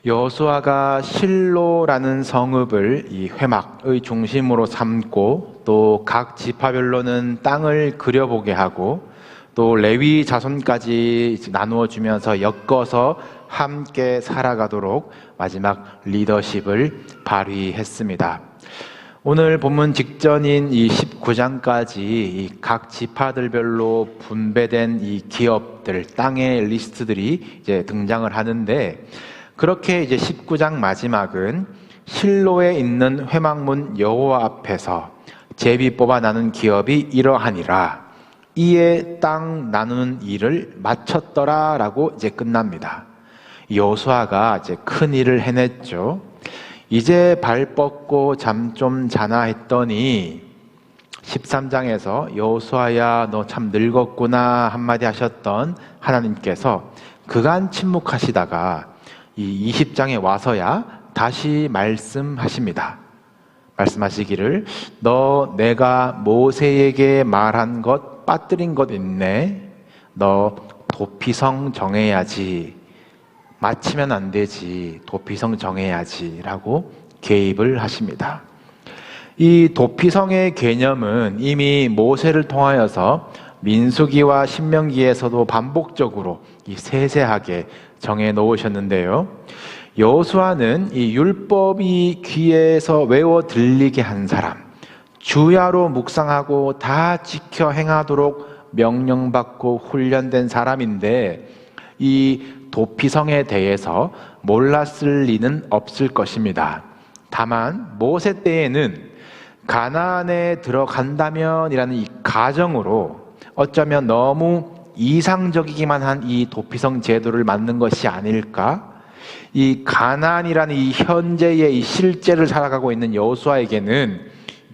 여호수아가 실로라는 성읍을 이 회막의 중심으로 삼고 또 각 지파별로는 땅을 그려보게 하고 또 레위 자손까지 나누어 주면서 엮어서 함께 살아가도록 마지막 리더십을 발휘했습니다. 오늘 본문 직전인 이 19장까지 각 지파들별로 분배된 이 기업들, 땅의 리스트들이 이제 등장을 하는데, 그렇게 이제 19장 마지막은 실로에 있는 회막문 여호와 앞에서 제비 뽑아 나눈 기업이 이러하니라, 이에 땅 나누는 일을 마쳤더라 라고 이제 끝납니다. 여호수아가 이제 큰 일을 해냈죠. 이제 발 뻗고 잠 좀 자나 했더니 13장에서 여호수아야 너 참 늙었구나 한마디 하셨던 하나님께서 그간 침묵하시다가 이 20장에 와서야 다시 말씀하십니다. 말씀하시기를 너 내가 모세에게 말한 것 빠뜨린 것 있네. 너 도피성 정해야지. 마치면 안 되지. 도피성 정해야지 라고 개입을 하십니다. 이 도피성의 개념은 이미 모세를 통하여서 민수기와 신명기에서도 반복적으로 세세하게 정해 놓으셨는데요. 여호수아는 이 율법이 귀에서 외워 들리게 한 사람, 주야로 묵상하고 다 지켜 행하도록 명령받고 훈련된 사람인데, 이 도피성에 대해서 몰랐을 리는 없을 것입니다. 다만 모세 때에는 가나안에 들어간다면 이라는 이 가정으로 어쩌면 너무 이상적이기만 한 이 도피성 제도를 만든 것이 아닐까? 이 가나안이라는 이 현재의 이 실제를 살아가고 있는 여호수아에게는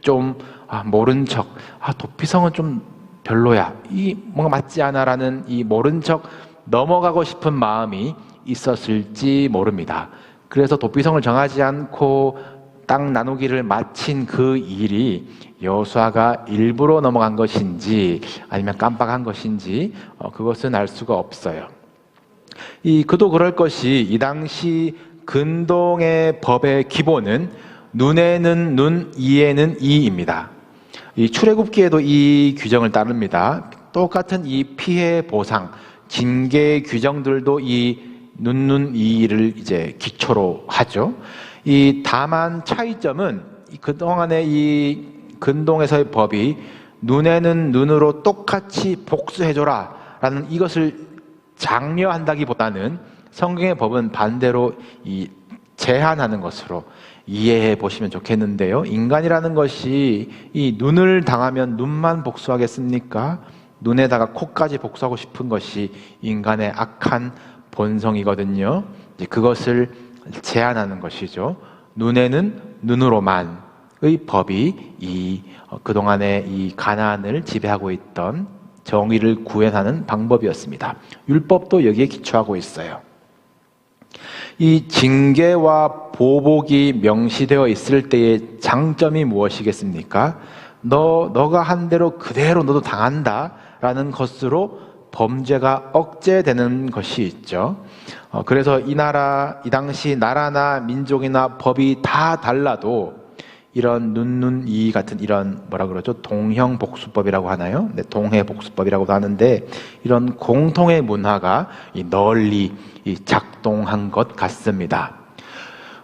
좀 모른 척, 도피성은 좀 별로야, 이 뭔가 맞지 않아라는 이 모른 척 넘어가고 싶은 마음이 있었을지 모릅니다. 그래서 도피성을 정하지 않고 땅 나누기를 마친 그 일이 여호수아가 일부러 넘어간 것인지 아니면 깜빡한 것인지 그것은 알 수가 없어요. 그도 그럴 것이 이 당시 근동의 법의 기본은 눈에는 눈, 이에는 이입니다. 이 출애굽기에도 이 규정을 따릅니다. 똑같은 이 피해 보상, 징계 규정들도 이 눈, 이를 이제 기초로 하죠. 다만 차이점은 그동안의 이 근동에서의 법이 눈에는 눈으로 똑같이 복수해줘라 라는 이것을 장려한다기보다는 성경의 법은 반대로 제한하는 것으로 이해해 보시면 좋겠는데요. 인간이라는 것이 이 눈을 당하면 눈만 복수하겠습니까? 눈에다가 코까지 복수하고 싶은 것이 인간의 악한 본성이거든요. 그것을 제한하는 것이죠. 눈에는 눈으로만의 법이 그동안의 이 가나안을 지배하고 있던 정의를 구현하는 방법이었습니다. 율법도 여기에 기초하고 있어요. 이 징계와 보복이 명시되어 있을 때의 장점이 무엇이겠습니까? 너가 한 대로 그대로 너도 당한다 라는 것으로 범죄가 억제되는 것이 있죠. 그래서 이 당시 나라나 민족이나 법이 다 달라도 이런 눈이 같은 이런 동형복수법이라고 하나요? 네, 동해복수법이라고도 하는데, 이런 공통의 문화가 널리 작동한 것 같습니다.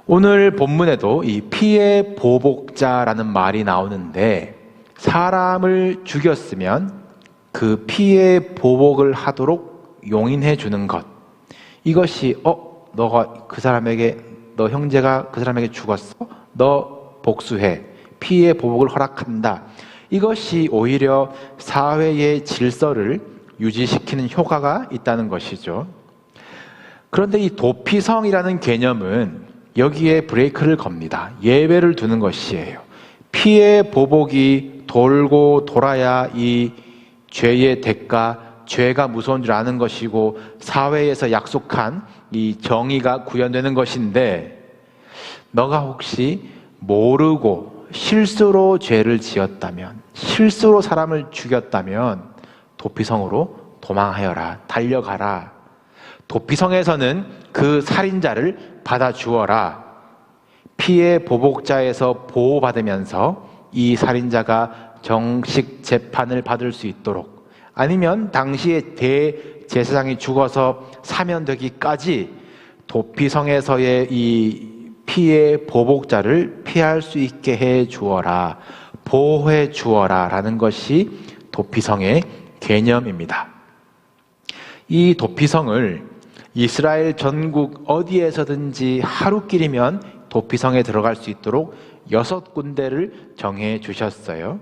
오늘 본문에도 이 피해 보복자라는 말이 나오는데, 사람을 죽였으면 그 피해 보복을 하도록 용인해 주는 것, 이것이 너 형제가 그 사람에게 죽었어? 너 복수해, 피해 보복을 허락한다. 이것이 오히려 사회의 질서를 유지시키는 효과가 있다는 것이죠. 그런데 이 도피성이라는 개념은 여기에 브레이크를 겁니다. 예외를 두는 것이에요. 피해 보복이 돌고 돌아야 이 죄의 대가, 죄가 무서운 줄 아는 것이고 사회에서 약속한 이 정의가 구현되는 것인데, 너가 혹시 모르고 실수로 죄를 지었다면, 실수로 사람을 죽였다면 도피성으로 도망하여라, 달려가라. 도피성에서는 그 살인자를 받아주어라. 피해 보복자에서 보호받으면서 이 살인자가 정식 재판을 받을 수 있도록, 아니면 당시에 대제사장이 죽어서 사면되기까지 도피성에서의 이 피해 보복자를 피할 수 있게 해 주어라, 보호해 주어라 라는 것이 도피성의 개념입니다. 이 도피성을 이스라엘 전국 어디에서든지 하루길이면 도피성에 들어갈 수 있도록 6군데를 정해 주셨어요.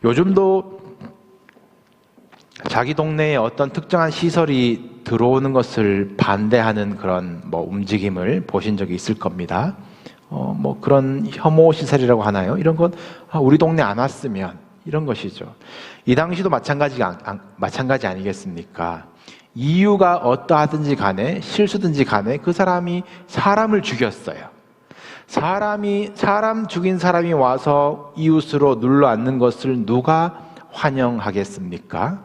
요즘도 자기 동네에 어떤 특정한 시설이 들어오는 것을 반대하는 그런 움직임을 보신 적이 있을 겁니다. 그런 혐오 시설이라고 하나요? 이런 건 우리 동네 안 왔으면, 이런 것이죠. 이 당시도 마찬가지 아니겠습니까? 이유가 어떠하든지 간에, 실수든지 간에 그 사람이 사람을 죽였어요. 사람 죽인 사람이 와서 이웃으로 눌러 앉는 것을 누가 환영하겠습니까?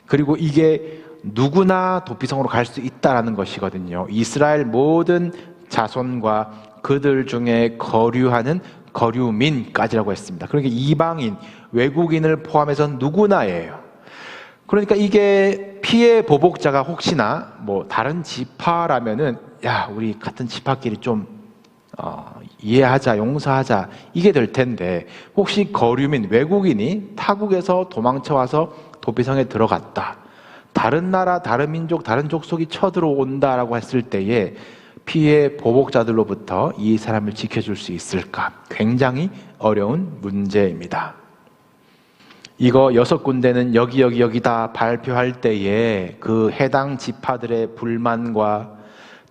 그리고 이게 누구나 도피성으로 갈 수 있다는 것이거든요. 이스라엘 모든 자손과 그들 중에 거류하는 거류민까지라고 했습니다. 그러니까 이방인, 외국인을 포함해서 누구나예요. 그러니까 이게 피해 보복자가 혹시나 다른 지파라면은 우리 같은 지파끼리 좀 이해하자, 용서하자, 이게 될 텐데, 혹시 거류민, 외국인이 타국에서 도망쳐와서 도피성에 들어갔다, 다른 나라, 다른 민족, 다른 족속이 쳐들어온다라고 했을 때에 피해 보복자들로부터 이 사람을 지켜줄 수 있을까? 굉장히 어려운 문제입니다. 이거 6군데는 여기다 발표할 때에 그 해당 지파들의 불만과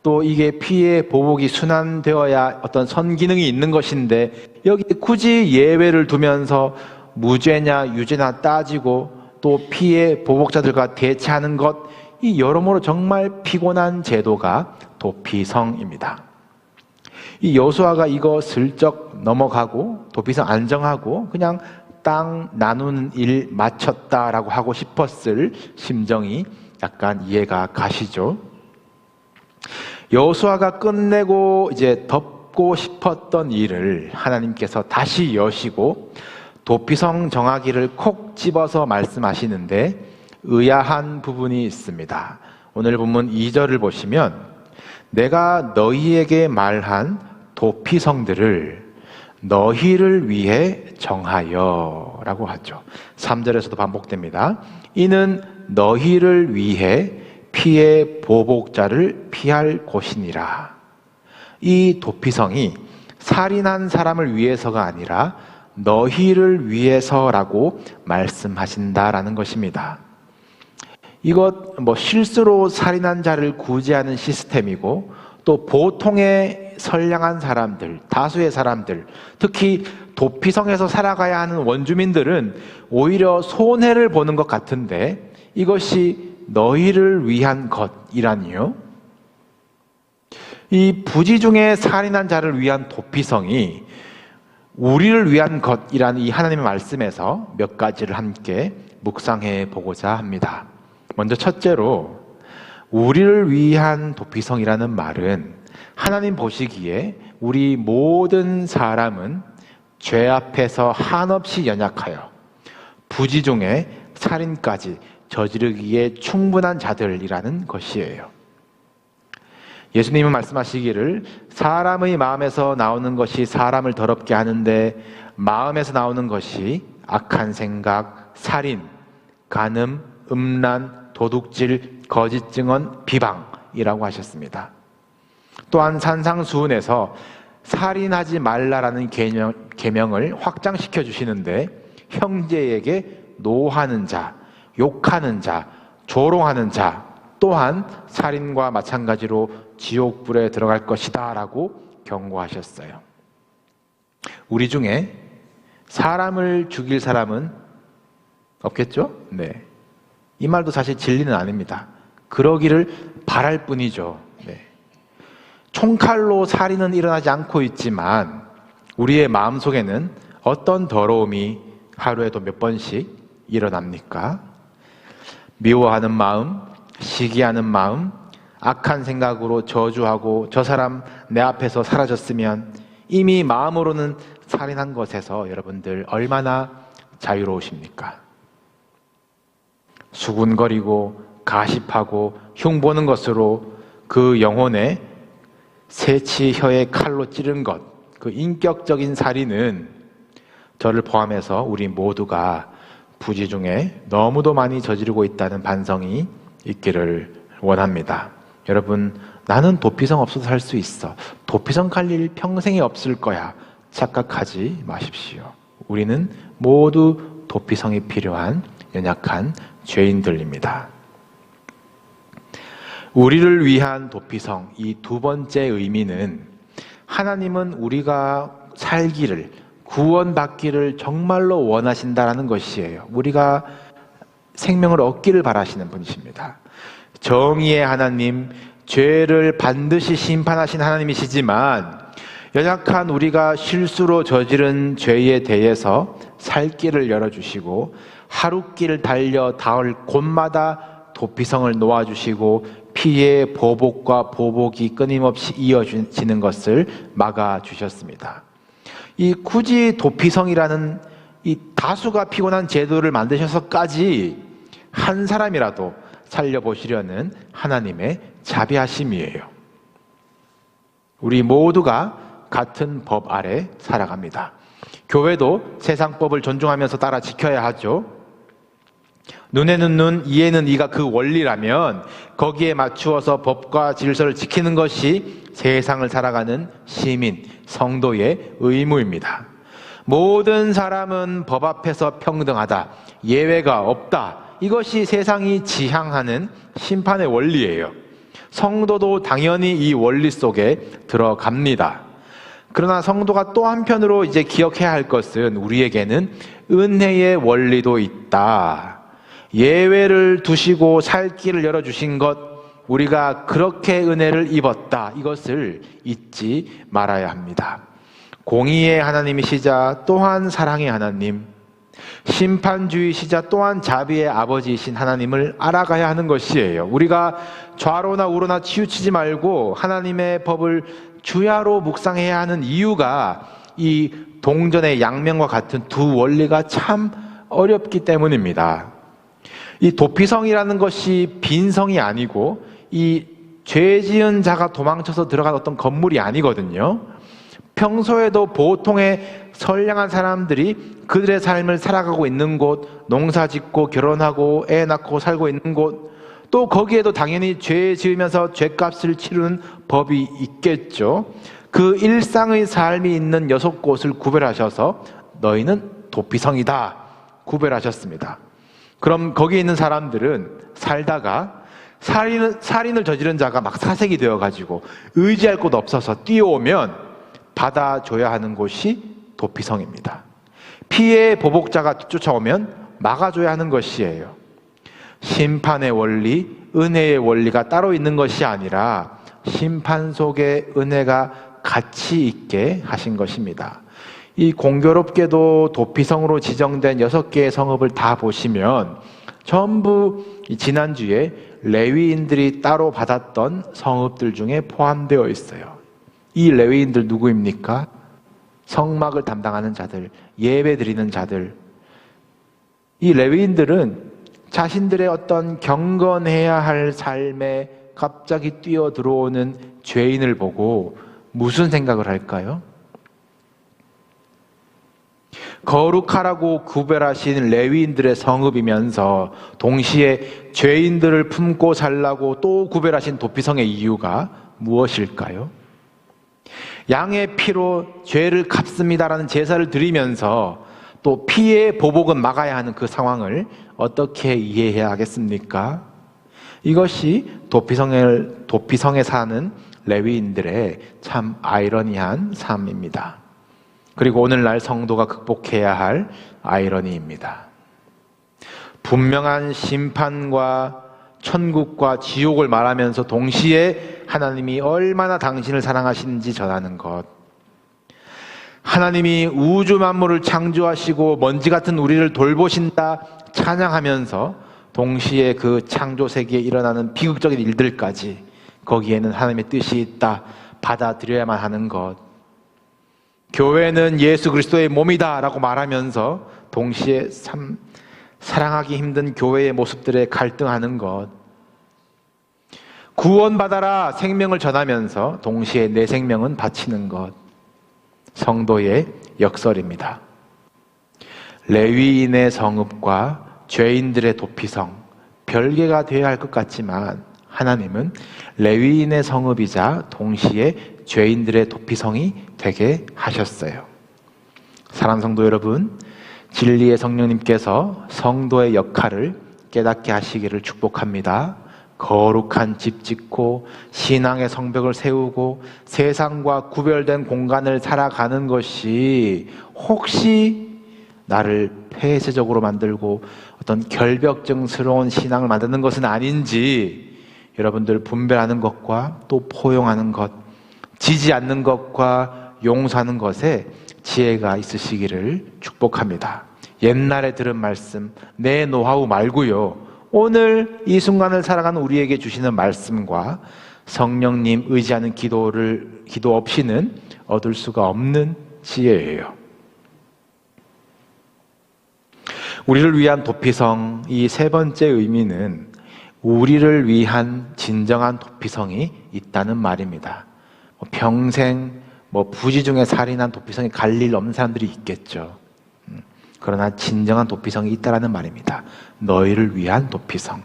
또 이게 피해 보복이 순환되어야 어떤 선기능이 있는 것인데, 여기 굳이 예외를 두면서 무죄냐 유죄냐 따지고 또 피해 보복자들과 대치하는 것, 이 여러모로 정말 피곤한 제도가 도피성입니다. 이 여호수아가 이거 슬쩍 넘어가고 도피성 안정하고 그냥 땅 나누는 일 마쳤다라고 하고 싶었을 심정이 약간 이해가 가시죠? 여호수아가 끝내고 이제 덮고 싶었던 일을 하나님께서 다시 여시고 도피성 정하기를 콕 집어서 말씀하시는데 의아한 부분이 있습니다. 오늘 본문 2절을 보시면 내가 너희에게 말한 도피성들을 너희를 위해 정하여 라고 하죠. 3절에서도 반복됩니다. 이는 너희를 위해 피해 보복자를 피할 곳이니라. 이 도피성이 살인한 사람을 위해서가 아니라 너희를 위해서라고 말씀하신다라는 것입니다. 이것 실수로 살인한 자를 구제하는 시스템이고, 또 보통의 선량한 사람들, 다수의 사람들, 특히 도피성에서 살아가야 하는 원주민들은 오히려 손해를 보는 것 같은데, 이것이 너희를 위한 것이라니요? 이 부지 중에 살인한 자를 위한 도피성이 우리를 위한 것이라는 이 하나님의 말씀에서 몇 가지를 함께 묵상해 보고자 합니다. 먼저 첫째로, 우리를 위한 도피성이라는 말은 하나님 보시기에 우리 모든 사람은 죄 앞에서 한없이 연약하여 부지 중에 살인까지 저지르기에 충분한 자들이라는 것이에요. 예수님은 말씀하시기를 사람의 마음에서 나오는 것이 사람을 더럽게 하는데 마음에서 나오는 것이 악한 생각, 살인, 간음, 음란, 도둑질, 거짓 증언, 비방이라고 하셨습니다. 또한 산상수훈에서 살인하지 말라라는 계명을 확장시켜 주시는데 형제에게 노하는 자, 욕하는 자, 조롱하는 자 또한 살인과 마찬가지로 지옥불에 들어갈 것이다 라고 경고하셨어요. 우리 중에 사람을 죽일 사람은 없겠죠? 네. 이 말도 사실 진리는 아닙니다. 그러기를 바랄 뿐이죠. 네. 총칼로 살인은 일어나지 않고 있지만 우리의 마음속에는 어떤 더러움이 하루에도 몇 번씩 일어납니까? 미워하는 마음, 시기하는 마음, 악한 생각으로 저주하고 저 사람 내 앞에서 사라졌으면 이미 마음으로는 살인한 것에서 여러분들 얼마나 자유로우십니까? 수군거리고 가십하고 흉보는 것으로 그 영혼에 새치혀의 칼로 찌른 것, 그 인격적인 살인은 저를 포함해서 우리 모두가 부지 중에 너무도 많이 저지르고 있다는 반성이 있기를 원합니다. 여러분, 나는 도피성 없어도 살 수 있어. 도피성 갈 일 평생에 없을 거야. 착각하지 마십시오. 우리는 모두 도피성이 필요한 연약한 죄인들입니다. 우리를 위한 도피성, 이 두 번째 의미는 하나님은 우리가 살기를, 구원받기를 정말로 원하신다라는 것이에요. 우리가 생명을 얻기를 바라시는 분이십니다. 정의의 하나님, 죄를 반드시 심판하신 하나님이시지만 연약한 우리가 실수로 저지른 죄에 대해서 살 길을 열어주시고 하루길 달려 닿을 곳마다 도피성을 놓아주시고 피해 보복과 보복이 끊임없이 이어지는 것을 막아주셨습니다. 이 굳이 도피성이라는 이 다수가 피곤한 제도를 만드셔서까지 한 사람이라도 살려보시려는 하나님의 자비하심이에요. 우리 모두가 같은 법 아래 살아갑니다. 교회도 세상 법을 존중하면서 따라 지켜야 하죠. 눈에는 눈, 이에는 이가 그 원리라면 거기에 맞추어서 법과 질서를 지키는 것이 세상을 살아가는 시민, 성도의 의무입니다. 모든 사람은 법 앞에서 평등하다, 예외가 없다. 이것이 세상이 지향하는 심판의 원리예요. 성도도 당연히 이 원리 속에 들어갑니다. 그러나 성도가 또 한편으로 이제 기억해야 할 것은 우리에게는 은혜의 원리도 있다. 예외를 두시고 살 길을 열어주신 것, 우리가 그렇게 은혜를 입었다. 이것을 잊지 말아야 합니다. 공의의 하나님이시자 또한 사랑의 하나님, 심판주의시자 또한 자비의 아버지이신 하나님을 알아가야 하는 것이에요. 우리가 좌로나 우로나 치우치지 말고 하나님의 법을 주야로 묵상해야 하는 이유가 이 동전의 양면과 같은 두 원리가 참 어렵기 때문입니다. 이 도피성이라는 것이 빈성이 아니고 이 죄 지은 자가 도망쳐서 들어간 어떤 건물이 아니거든요. 평소에도 보통의 선량한 사람들이 그들의 삶을 살아가고 있는 곳, 농사 짓고 결혼하고 애 낳고 살고 있는 곳, 또 거기에도 당연히 죄 지으면서 죄값을 치르는 법이 있겠죠. 그 일상의 삶이 있는 6곳을 구별하셔서 너희는 도피성이다 구별하셨습니다. 그럼 거기 있는 사람들은 살다가 살인을 저지른 자가 막 사색이 되어가지고 의지할 곳 없어서 뛰어오면 받아줘야 하는 곳이 도피성입니다. 피해 보복자가 쫓아오면 막아줘야 하는 것이에요. 심판의 원리, 은혜의 원리가 따로 있는 것이 아니라 심판 속에 은혜가 같이 있게 하신 것입니다. 이 공교롭게도 도피성으로 지정된 6개의 성읍을 다 보시면 전부 지난주에 레위인들이 따로 받았던 성읍들 중에 포함되어 있어요. 이 레위인들 누구입니까? 성막을 담당하는 자들, 예배 드리는 자들. 이 레위인들은 자신들의 어떤 경건해야 할 삶에 갑자기 뛰어 들어오는 죄인을 보고 무슨 생각을 할까요? 거룩하라고 구별하신 레위인들의 성읍이면서 동시에 죄인들을 품고 살라고 또 구별하신 도피성의 이유가 무엇일까요? 양의 피로 죄를 갚습니다라는 제사를 드리면서 또 피해 보복은 막아야 하는 그 상황을 어떻게 이해해야 하겠습니까? 이것이 도피성에 사는 레위인들의 참 아이러니한 삶입니다. 그리고 오늘날 성도가 극복해야 할 아이러니입니다. 분명한 심판과 천국과 지옥을 말하면서 동시에 하나님이 얼마나 당신을 사랑하시는지 전하는 것. 하나님이 우주 만물을 창조하시고 먼지 같은 우리를 돌보신다 찬양하면서 동시에 그 창조 세계에 일어나는 비극적인 일들까지 거기에는 하나님의 뜻이 있다. 받아들여야만 하는 것. 교회는 예수 그리스도의 몸이다 라고 말하면서 동시에 참 사랑하기 힘든 교회의 모습들에 갈등하는 것. 구원받아라 생명을 전하면서 동시에 내 생명은 바치는 것. 성도의 역설입니다. 레위인의 성읍과 죄인들의 도피성, 별개가 되어야 할 것 같지만 하나님은 레위인의 성읍이자 동시에 죄인들의 도피성이 되게 하셨어요. 사랑하는 성도 여러분, 진리의 성령님께서 성도의 역할을 깨닫게 하시기를 축복합니다. 거룩한 집 짓고 신앙의 성벽을 세우고 세상과 구별된 공간을 살아가는 것이 혹시 나를 폐쇄적으로 만들고 어떤 결벽증스러운 신앙을 만드는 것은 아닌지 여러분들 분별하는 것과 또 포용하는 것, 지지 않는 것과 용서하는 것에 지혜가 있으시기를 축복합니다. 옛날에 들은 말씀, 내 노하우 말고요, 오늘 이 순간을 살아가는 우리에게 주시는 말씀과 성령님 의지하는 기도 없이는 얻을 수가 없는 지혜예요. 우리를 위한 도피성, 이 세 번째 의미는 우리를 위한 진정한 도피성이 있다는 말입니다. 평생 부지 중에 살인한 도피성이 갈 일 없는 사람들이 있겠죠. 그러나 진정한 도피성이 있다는 말입니다. 너희를 위한 도피성.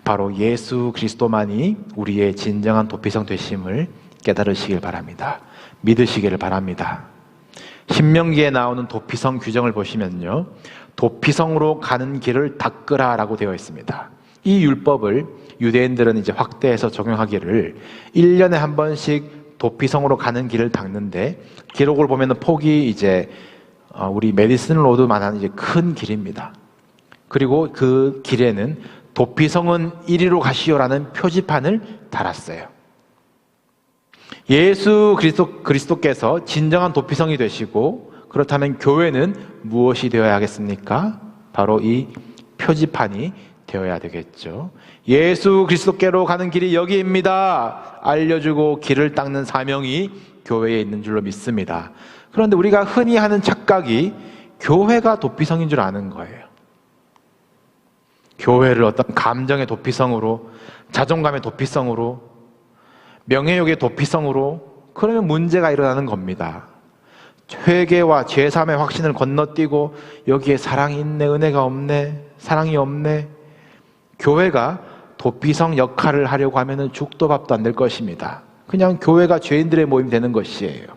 바로 예수 그리스도만이 우리의 진정한 도피성 되심을 깨달으시길 바랍니다. 믿으시기를 바랍니다. 신명기에 나오는 도피성 규정을 보시면요, 도피성으로 가는 길을 닦으라라고 되어 있습니다. 이 율법을 유대인들은 이제 확대해서 적용하기를 1년에 한 번씩 도피성으로 가는 길을 닦는데, 기록을 보면은 폭이 이제 우리 메디슨 로드만한 이제 큰 길입니다. 그리고 그 길에는 도피성은 이리로 가시오라는 표지판을 달았어요. 예수 그리스도께서 진정한 도피성이 되시고, 그렇다면 교회는 무엇이 되어야 하겠습니까? 바로 이 표지판이 되어야 되겠죠. 예수 그리스도께로 가는 길이 여기입니다. 알려주고 길을 닦는 사명이 교회에 있는 줄로 믿습니다. 그런데 우리가 흔히 하는 착각이 교회가 도피성인 줄 아는 거예요. 교회를 어떤 감정의 도피성으로, 자존감의 도피성으로, 명예욕의 도피성으로, 그러면 문제가 일어나는 겁니다. 회개와 죄사함의 확신을 건너뛰고 여기에 사랑이 있네, 은혜가 없네, 사랑이 없네. 교회가 도피성 역할을 하려고 하면 죽도 밥도 안 될 것입니다. 그냥 교회가 죄인들의 모임 되는 것이에요.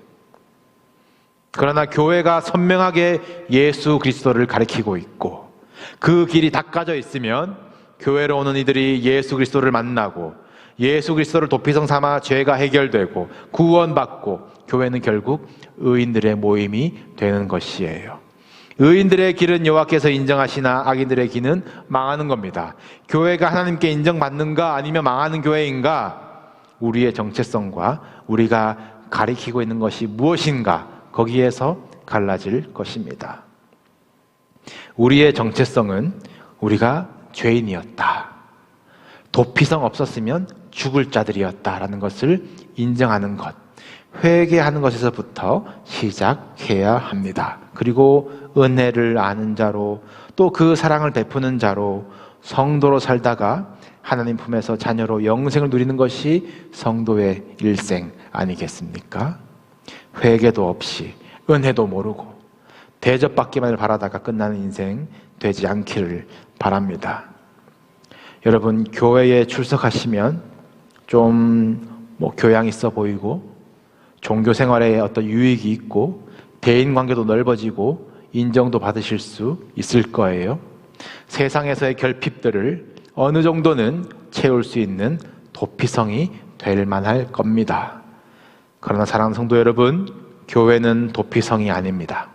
그러나 교회가 선명하게 예수 그리스도를 가리키고 있고, 그 길이 닦아져 있으면 교회로 오는 이들이 예수 그리스도를 만나고 예수 그리스도를 도피성 삼아 죄가 해결되고 구원받고, 교회는 결국 의인들의 모임이 되는 것이에요. 의인들의 길은 여호와께서 인정하시나 악인들의 길은 망하는 겁니다. 교회가 하나님께 인정받는가 아니면 망하는 교회인가, 우리의 정체성과 우리가 가리키고 있는 것이 무엇인가, 거기에서 갈라질 것입니다. 우리의 정체성은 우리가 죄인이었다, 도피성 없었으면 죽을 자들이었다라는 것을 인정하는 것, 회개하는 것에서부터 시작해야 합니다. 그리고 은혜를 아는 자로, 또 그 사랑을 베푸는 자로, 성도로 살다가 하나님 품에서 자녀로 영생을 누리는 것이 성도의 일생 아니겠습니까? 회개도 없이 은혜도 모르고 대접받기만을 바라다가 끝나는 인생 되지 않기를 바랍니다. 여러분, 교회에 출석하시면 좀 교양 있어 보이고 종교 생활에 어떤 유익이 있고 대인관계도 넓어지고 인정도 받으실 수 있을 거예요. 세상에서의 결핍들을 어느 정도는 채울 수 있는 도피성이 될 만할 겁니다. 그러나 사랑하는 성도 여러분, 교회는 도피성이 아닙니다.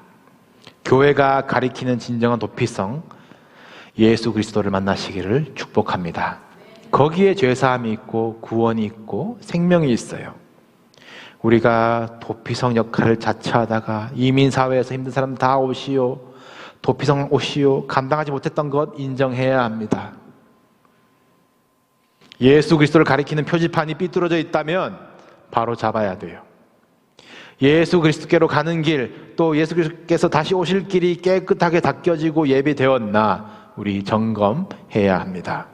교회가 가리키는 진정한 도피성, 예수 그리스도를 만나시기를 축복합니다. 거기에 죄사함이 있고 구원이 있고 생명이 있어요. 우리가 도피성 역할을 자처하다가 이민사회에서 힘든 사람 다 오시오, 도피성 오시오, 감당하지 못했던 것 인정해야 합니다. 예수 그리스도를 가리키는 표지판이 삐뚤어져 있다면 바로 잡아야 돼요. 예수 그리스도께로 가는 길, 또 예수 그리스도께서 다시 오실 길이 깨끗하게 닦여지고 예비되었나 우리 점검해야 합니다.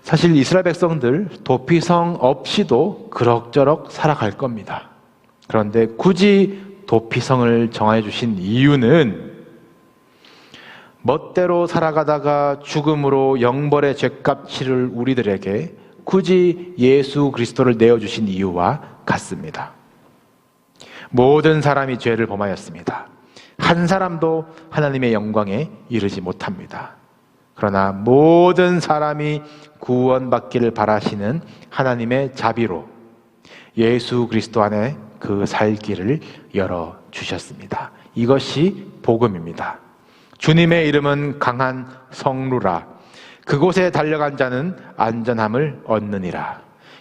사실 이스라엘 백성들 도피성 없이도 그럭저럭 살아갈 겁니다. 그런데 굳이 도피성을 정해 주신 이유는 멋대로 살아가다가 죽음으로 영벌의 죗값 치를 우리들에게 굳이 예수 그리스도를 내어주신 이유와 같습니다. 모든 사람이 죄를 범하였습니다. 한 사람도 하나님의 영광에 이르지 못합니다. 그러나 모든 사람이 구원받기를 바라시는 하나님의 자비로 예수 그리스도 안에 그 살 길을 열어주셨습니다. 이것이 복음입니다. 주님의 이름은 강한 성루라. 그곳에 달려간 자는 안전함을 얻느니라.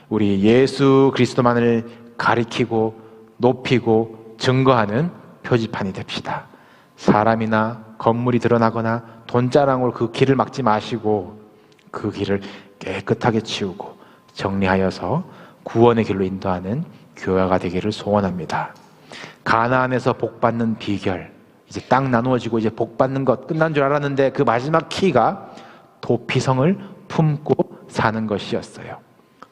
우리 예수 그리스도만을 가리키고 높이고 증거하는 표지판이 됩시다. 사람이나 건물이 드러나거나 돈자랑으로 그 길을 막지 마시고 그 길을 깨끗하게 치우고 정리하여서 구원의 길로 인도하는 교회가 되기를 소원합니다. 가나안에서 복받는 비결, 이제 땅 나누어지고 이제 복받는 것 끝난 줄 알았는데 그 마지막 키가 도피성을 품고 사는 것이었어요.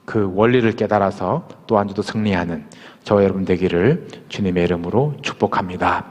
그 원리를 깨달아서 또 한 주도 승리하는 저와 여러분 되기를 주님의 이름으로 축복합니다.